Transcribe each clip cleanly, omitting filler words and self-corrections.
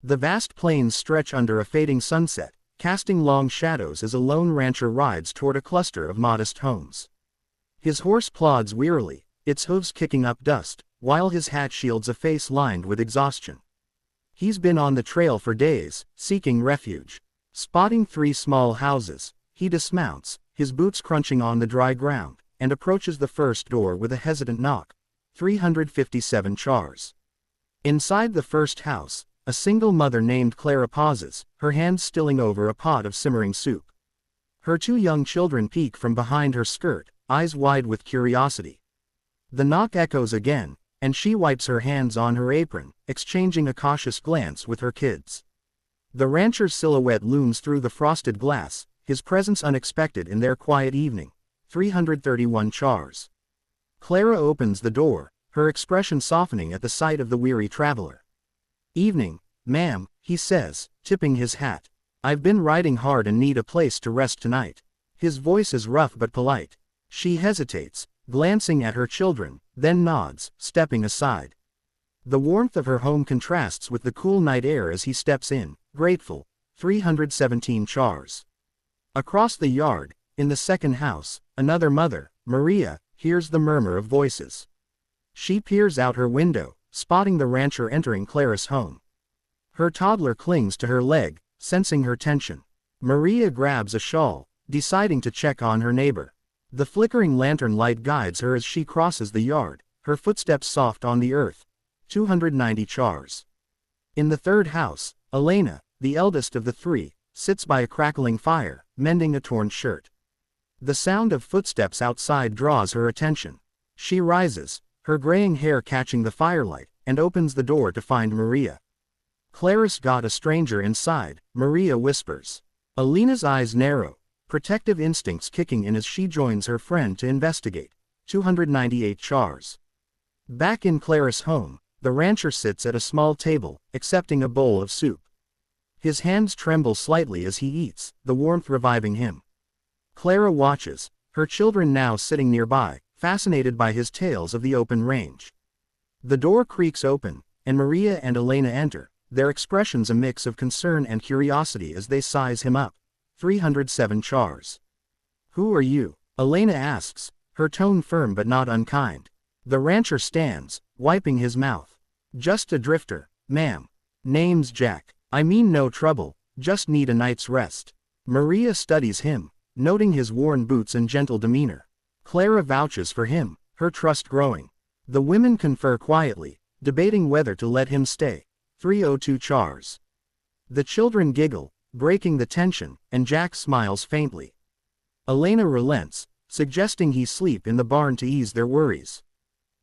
The vast plains stretch under a fading sunset, casting long shadows as a lone rancher rides toward a cluster of modest homes. His horse plods wearily, its hooves kicking up dust, while his hat shields a face lined with exhaustion. He's been on the trail for days, seeking refuge. Spotting 3 small houses, he dismounts, his boots crunching on the dry ground, and approaches the first door with a hesitant knock. 357 chars. Inside the first house, a single mother named Clara pauses, her hands stilling over a pot of simmering soup. Her 2 young children peek from behind her skirt, eyes wide with curiosity. The knock echoes again, and she wipes her hands on her apron, exchanging a cautious glance with her kids. The rancher's silhouette looms through the frosted glass, his presence unexpected in their quiet evening. 331 chars. Clara opens the door, her expression softening at the sight of the weary traveler. "Evening, ma'am," he says, tipping his hat. "I've been riding hard and need a place to rest tonight." His voice is rough but polite. She hesitates, glancing at her children, then nods, stepping aside. The warmth of her home contrasts with the cool night air as he steps in, grateful. 317 chars. Across the yard, in the second house, another mother, Maria, hears the murmur of voices. She peers out her window, spotting the rancher entering Clara's home. Her toddler clings to her leg, sensing her tension. Maria grabs a shawl, deciding to check on her neighbor. The flickering lantern light guides her as she crosses the yard, her footsteps soft on the earth. 290 chars. In the third house, Elena, the eldest of the 3, sits by a crackling fire, mending a torn shirt. The sound of footsteps outside draws her attention. She rises, her graying hair catching the firelight, and opens the door to find Maria. "Clara's got a stranger inside," Maria whispers. Elena's eyes narrow, protective instincts kicking in as she joins her friend to investigate. 298 chars. Back in Clara's home, the rancher sits at a small table, accepting a bowl of soup. His hands tremble slightly as he eats, the warmth reviving him. Clara watches, her children now sitting nearby, fascinated by his tales of the open range. The door creaks open, and Maria and Elena enter, their expressions a mix of concern and curiosity as they size him up. 307 chars. "Who are you?" Elena asks, her tone firm but not unkind. The rancher stands, wiping his mouth. "Just a drifter, ma'am. Name's Jack. I mean no trouble, just need a night's rest." Maria studies him, noting his worn boots and gentle demeanor. Clara vouches for him, her trust growing. The women confer quietly, debating whether to let him stay. 302 chars. The children giggle, breaking the tension, and Jack smiles faintly. Elena relents, suggesting he sleep in the barn to ease their worries.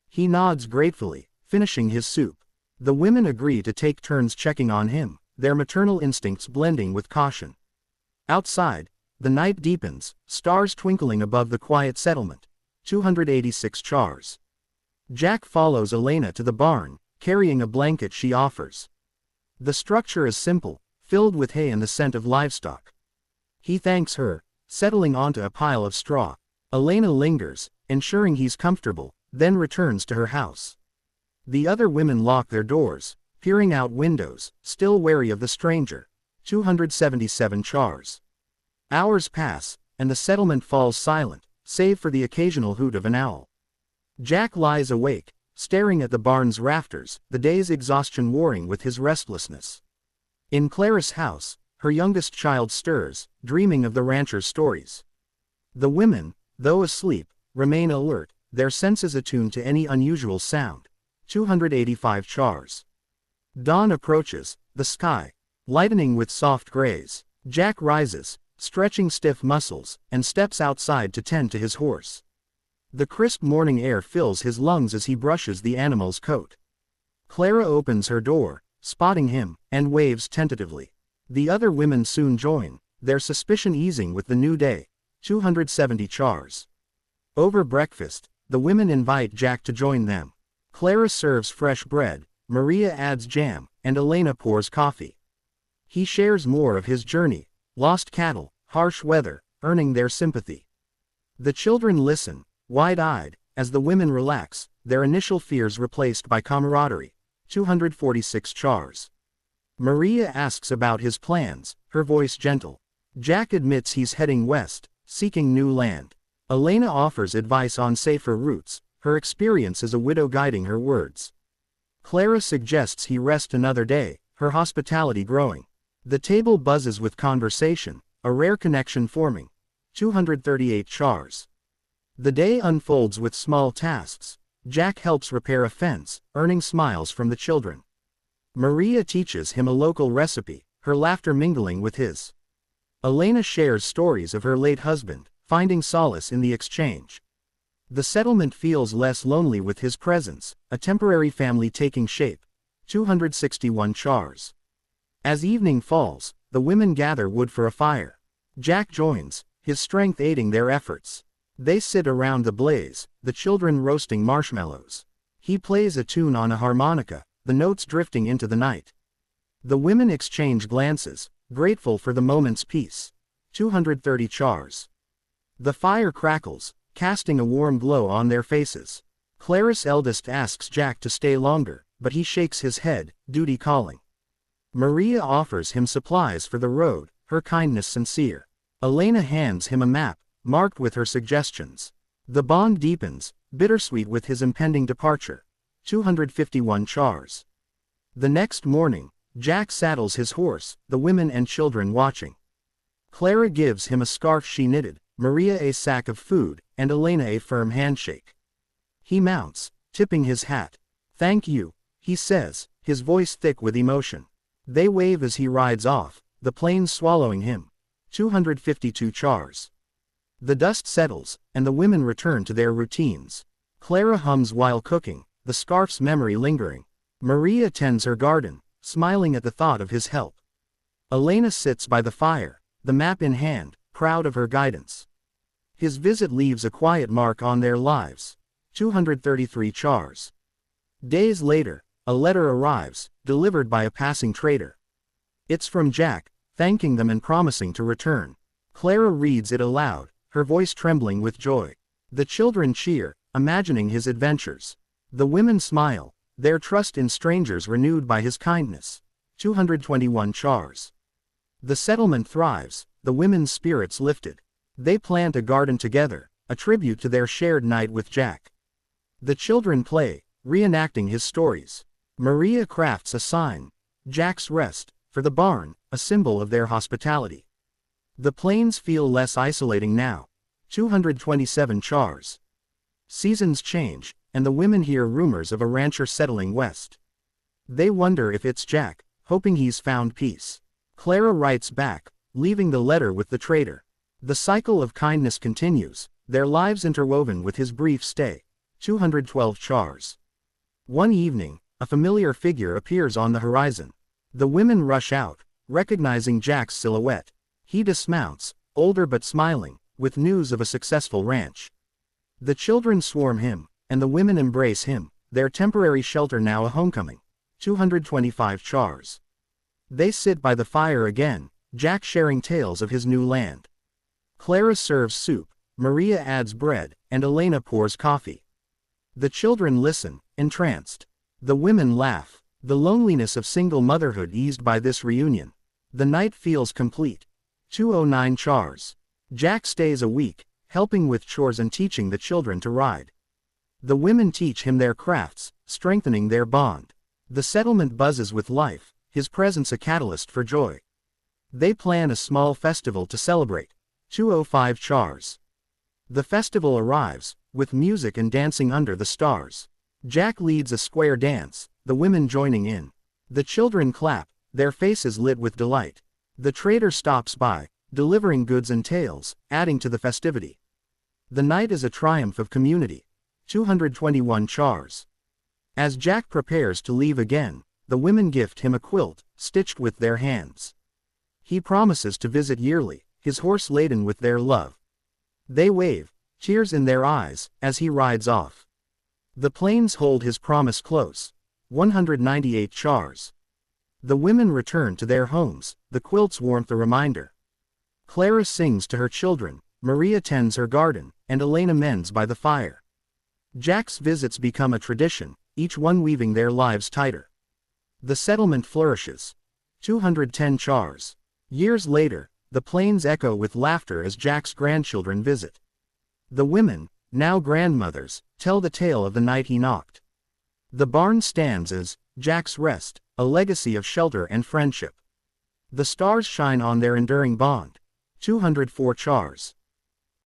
He nods gratefully, finishing his soup. The women agree to take turns checking on him, their maternal instincts blending with caution. Outside, the night deepens, stars twinkling above the quiet settlement. 286 chars. Jack follows Elena to the barn, carrying a blanket she offers. The structure is simple, filled with hay and the scent of livestock. He thanks her, settling onto a pile of straw. Elena lingers, ensuring he's comfortable, then returns to her house. The other women lock their doors, peering out windows, still wary of the stranger. 277 chars. Hours pass, and the settlement falls silent, save for the occasional hoot of an owl. Jack lies awake, staring at the barn's rafters, the day's exhaustion warring with his restlessness. In Clara's house, her youngest child stirs, dreaming of the rancher's stories. The women, though asleep, remain alert, their senses attuned to any unusual sound. 285 chars. Dawn approaches, the sky lightening with soft grays. Jack rises, stretching stiff muscles, and steps outside to tend to his horse. The crisp morning air fills his lungs as he brushes the animal's coat. Clara opens her door, spotting him, and waves tentatively. The other women soon join, their suspicion easing with the new day. 270 chars. Over breakfast, the women invite Jack to join them. Clara serves fresh bread, Maria adds jam, and Elena pours coffee. He shares more of his journey, lost cattle, harsh weather, earning their sympathy. The children listen, wide-eyed, as the women relax, their initial fears replaced by camaraderie. 246 chars. Maria asks about his plans, her voice gentle. Jack admits he's heading west, seeking new land. Elena offers advice on safer routes, her experience as a widow guiding her words. Clara suggests he rest another day, her hospitality growing. The table buzzes with conversation, a rare connection forming. 238 chars. The day unfolds with small tasks. Jack helps repair a fence, earning smiles from the children. Maria teaches him a local recipe, her laughter mingling with his. Elena shares stories of her late husband, finding solace in the exchange. The settlement feels less lonely with his presence, a temporary family taking shape. 261 chars. As evening falls, the women gather wood for a fire. Jack joins, his strength aiding their efforts. They sit around the blaze, the children roasting marshmallows. He plays a tune on a harmonica, the notes drifting into the night. The women exchange glances, grateful for the moment's peace. 230 chars. The fire crackles, casting a warm glow on their faces. Clarice eldest asks Jack to stay longer, but he shakes his head, duty calling. Maria offers him supplies for the road, her kindness sincere. Elena hands him a map, marked with her suggestions. The bond deepens, bittersweet with his impending departure. 251 chars. The next morning, Jack saddles his horse, the women and children watching. Clara gives him a scarf she knitted, Maria a sack of food, and Elena a firm handshake. He mounts, tipping his hat. "Thank you," he says, his voice thick with emotion. They wave as he rides off, the plains swallowing him. 252 chars. The dust settles, and the women return to their routines. Clara hums while cooking, the scarf's memory lingering. Maria tends her garden, smiling at the thought of his help. Elena sits by the fire, the map in hand, proud of her guidance. His visit leaves a quiet mark on their lives. 233 chars. Days later, a letter arrives, delivered by a passing trader. It's from Jack, thanking them and promising to return. Clara reads it aloud, her voice trembling with joy. The children cheer, imagining his adventures. The women smile, their trust in strangers renewed by his kindness. 221 chars. The settlement thrives, the women's spirits lifted. They plant a garden together, a tribute to their shared night with Jack. The children play, reenacting his stories. Maria crafts a sign, Jack's Rest, for the barn, a symbol of their hospitality. The plains feel less isolating now. 227 chars. Seasons change, and the women hear rumors of a rancher settling west. They wonder if it's Jack, hoping he's found peace. Clara writes back, leaving the letter with the trader. The cycle of kindness continues, their lives interwoven with his brief stay. 212 chars. One evening, a familiar figure appears on the horizon. The women rush out, recognizing Jack's silhouette. He dismounts, older but smiling, with news of a successful ranch. The children swarm him, and the women embrace him, their temporary shelter now a homecoming. 225 chars. They sit by the fire again, Jack sharing tales of his new land. Clara serves soup, Maria adds bread, and Elena pours coffee. The children listen, entranced. The women laugh, the loneliness of single motherhood eased by this reunion. The night feels complete. 209 chars. Jack stays a week, helping with chores and teaching the children to ride. The women teach him their crafts, strengthening their bond. The settlement buzzes with life, his presence a catalyst for joy. They plan a small festival to celebrate. 205 chars. The festival arrives, with music and dancing under the stars. Jack leads a square dance, the women joining in. The children clap, their faces lit with delight. The trader stops by, delivering goods and tales, adding to the festivity. The night is a triumph of community. 221 chars. As Jack prepares to leave again, the women gift him a quilt, stitched with their hands. He promises to visit yearly, his horse laden with their love. They wave, tears in their eyes, as he rides off. The plains hold his promise close. 198 chars. The women return to their homes, the quilt's warmth a reminder. Clara sings to her children, Maria tends her garden, and Elena mends by the fire. Jack's visits become a tradition, each one weaving their lives tighter. The settlement flourishes. 210 chars. Years later, the plains echo with laughter as Jack's grandchildren visit. The women, now grandmothers, tell the tale of the night he knocked. The barn stands as Jack's Rest, a legacy of shelter and friendship. The stars shine on their enduring bond. 204 chars.